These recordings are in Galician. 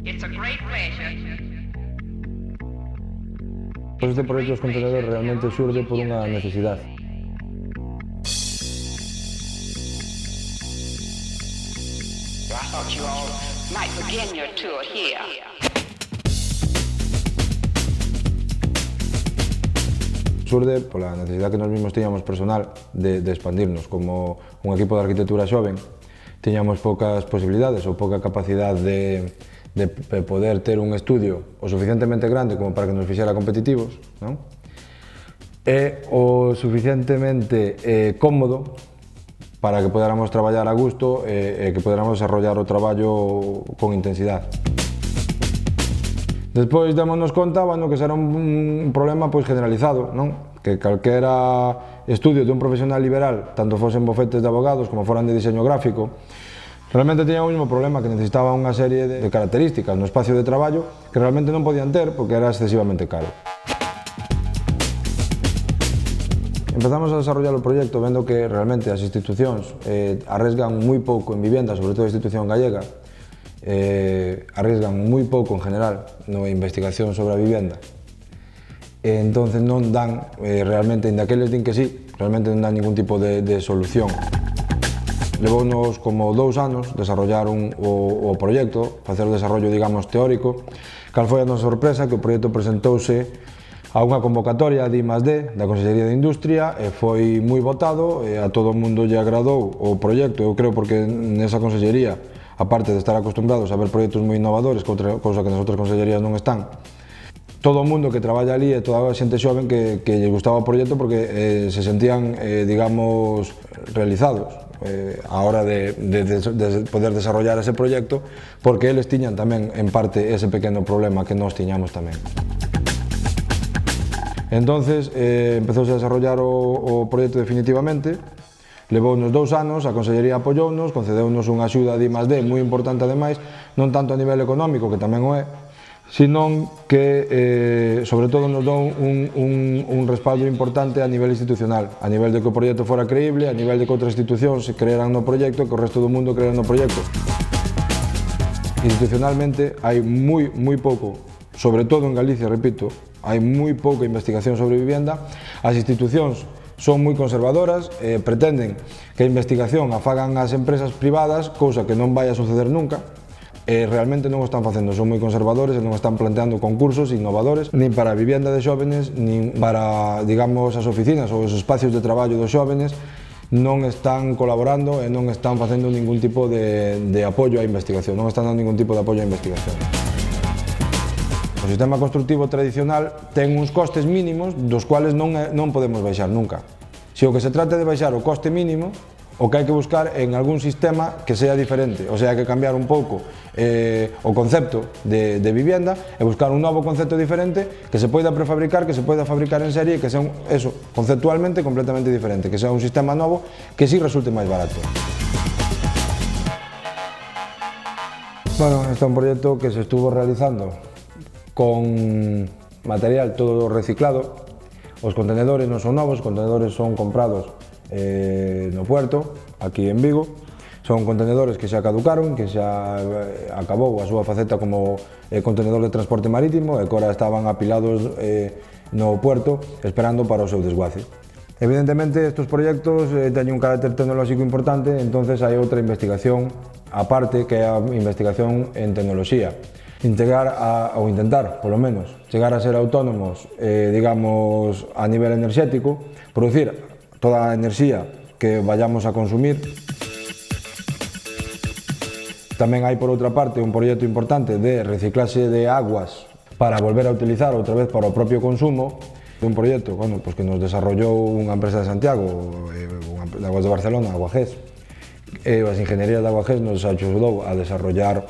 It's a great pleasure. Pues este proyecto dos contenedores realmente surge por unha necesidade. I thought you all might begin your tour here. Surde pola necesidade que nos mesmos tiñamos personal de expandirnos. Como un equipo de arquitectura xoven, tiñamos poucas posibilidades ou pouca capacidade de poder ter un estudio o suficientemente grande como para que nos fixera competitivos, non? E o suficientemente cómodo para que podéramos traballar a gusto e que podéramos desarrollar o traballo con intensidade. Despois démonos conta, bueno, que será un problema pois generalizado, non? Que calquera estudio de un profesional liberal, tanto fosen bofetes de abogados como foran de diseño gráfico, realmente tiña o mesmo problema, que necesitaba unha serie de características no espacio de traballo que realmente non podían ter porque era excesivamente caro. Empezamos a desarrollar o proxecto vendo que realmente as institucións arriesgan moi pouco en vivenda, sobre todo a institución gallega, arriesgan moi pouco en general na investigación sobre a vivenda. Entonces non dan realmente, ainda que eles din que sí, realmente non dan ningún tipo de solución. Levounos como 2 anos desarrollar o proxecto, facer o desarrollo, digamos, teórico. Cal foi a nosa sorpresa? Que o proxecto presentouse a unha convocatoria de I+D da Consellería de Industria e foi moi votado e a todo o mundo lle agradou o proxecto. Eu creo porque nesa consellería, aparte de estar acostumbrados a ver proxectos moi innovadores, cousa que nas outras consellerías non están, todo o mundo que traballa ali e toda a xente xoven que lle gustaba o proxecto porque se sentían, digamos, realizados a hora de poder desarrollar ese proxecto, porque eles tiñan tamén, en parte, ese pequeno problema que nós tiñamos tamén. Entonces, empezouse a desarrollar o proxecto definitivamente. Levounos 2 anos, a Consellería apoyounos, concedeunos unha axuda de I+D moi importante ademais, non tanto a nivel económico, que tamén o é, senón que, sobre todo, nos dou un respaldo importante a nivel institucional, a nivel de que o proxecto fora creíble, a nivel de que outras institucións se creeran no proxecto, que o resto do mundo creera no proxecto. Institucionalmente hai moi pouco, sobre todo en Galicia, repito, hai moi pouca investigación sobre vivenda. As institucións son moi conservadoras, pretenden que a investigación a fagan as empresas privadas, cousa que non vai a suceder nunca, realmente non o están facendo, son moi conservadores e non están planteando concursos innovadores nin para a vivenda de xóvenes, nin para, digamos, as oficinas ou os espacios de traballo dos xóvenes. Non están colaborando e non están facendo ningún tipo de apoio á investigación, non están dando ningún tipo de apoio á investigación. O sistema constructivo tradicional ten uns costes mínimos dos cuales non podemos baixar nunca. Se o que se trata de baixar o coste mínimo, o que hai que buscar en algún sistema que sea diferente, o sea, hai que cambiar un pouco o concepto de vivienda e buscar un novo concepto diferente que se poida prefabricar, que se poida fabricar en serie e que sea conceptualmente completamente diferente, que sea un sistema novo que sí resulte máis barato. Bueno, este é un proxecto que se estuvo realizando con material todo reciclado. Os contenedores non son novos, os contenedores son comprados no puerto, aquí en Vigo. Son contenedores que xa caducaron, que xa acabou a súa faceta como contenedor de transporte marítimo e que ora estaban apilados no puerto esperando para o seu desguace. Evidentemente, estes proxectos teñen un carácter tecnolóxico importante, entonces hai outra investigación aparte, que é a investigación en tecnoloxía. Intentar, polo menos, chegar a ser autónomos, digamos, a nivel enerxético, producir toda a enerxía que vayamos a consumir. Tamén hai, por outra parte, un proxecto importante de reciclaxe de aguas para volver a utilizar outra vez para o propio consumo. Un proxecto, bueno, pues que nos desarrollou unha empresa de Santiago, de Aguas de Barcelona, Aguagés. As ingenierías de Aguagés nos axudou a desarrollar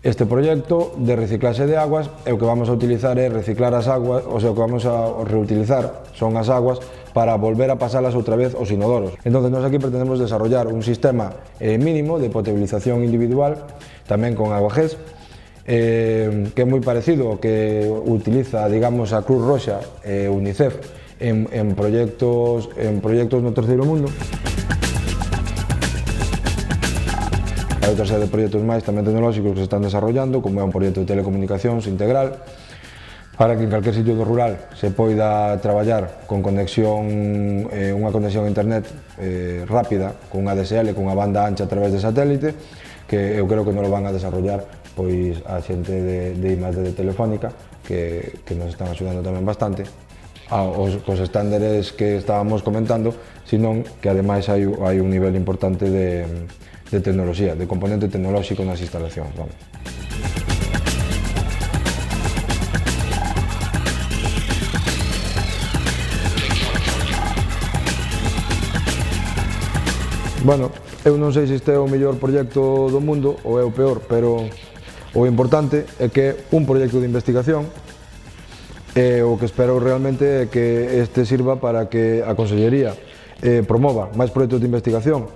este proxecto de reciclaxe de aguas, e o que vamos a utilizar é reciclar as aguas, o sea, o que vamos a reutilizar son as aguas para volver a pasalas outra vez aos inodoros. Entón, nós aquí pretendemos desarrollar un sistema mínimo de potabilización individual, tamén con Aguagés, que é moi parecido ao que utiliza, digamos, a Cruz Roxa e UNICEF en proxectos no terceiro mundo. Hai outra serie de proxectos máis tamén tecnolóxicos que se están desarrollando, como é un proxecto de telecomunicacións integral, para que en calquer sitio do rural se poida traballar con conexión, unha conexión a internet rápida, con unha DSL, con unha banda ancha a través de satélite, que eu creo que non lo van a desarrollar pois a xente de I+D de Telefónica, que nos están axudando tamén bastante, cos estándares que estábamos comentando, senón que ademais hai un nivel importante de tecnoloxía, de componente tecnolóxico nas instalacións. Vamos. Bueno, eu non sei se este é o mellor proxecto do mundo ou é o peor, pero o importante é que é un proxecto de investigación e o que espero realmente é que este sirva para que a Consellería promova máis proxectos de investigación.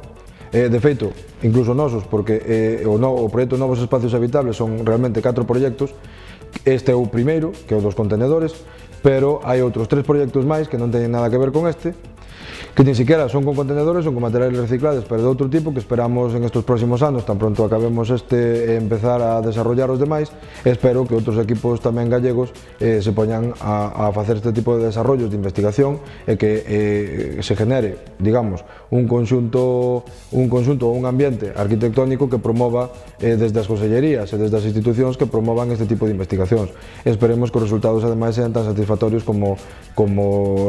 De feito, incluso nosos, porque o proxecto Novos Espacios Habitables son realmente 4 proxectos. Este é o primeiro, que é o dos contenedores, pero hai outros 3 proxectos máis que non teñen nada que ver con este, que nin siquiera son con contenedores, son con materiales reciclados, pero de outro tipo, que esperamos en estos próximos anos, tan pronto acabemos este, empezar a desarrollar os demais. Espero que outros equipos tamén gallegos se poñan a facer este tipo de desarrollos de investigación e que se genere, digamos, un conxunto ou un ambiente arquitectónico que promova desde as consellerías e desde as institucións que promovan este tipo de investigacións. Esperemos que os resultados ademais sean tan satisfactorios como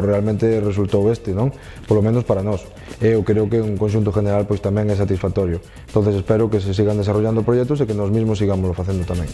realmente resultou este, non? Polo menos para nós. Eu creo que un conxunto general pois tamén é satisfactorio. Entonces espero que se sigan desarrollando proxectos e que nós mesmos sigámoslo facendo tamén.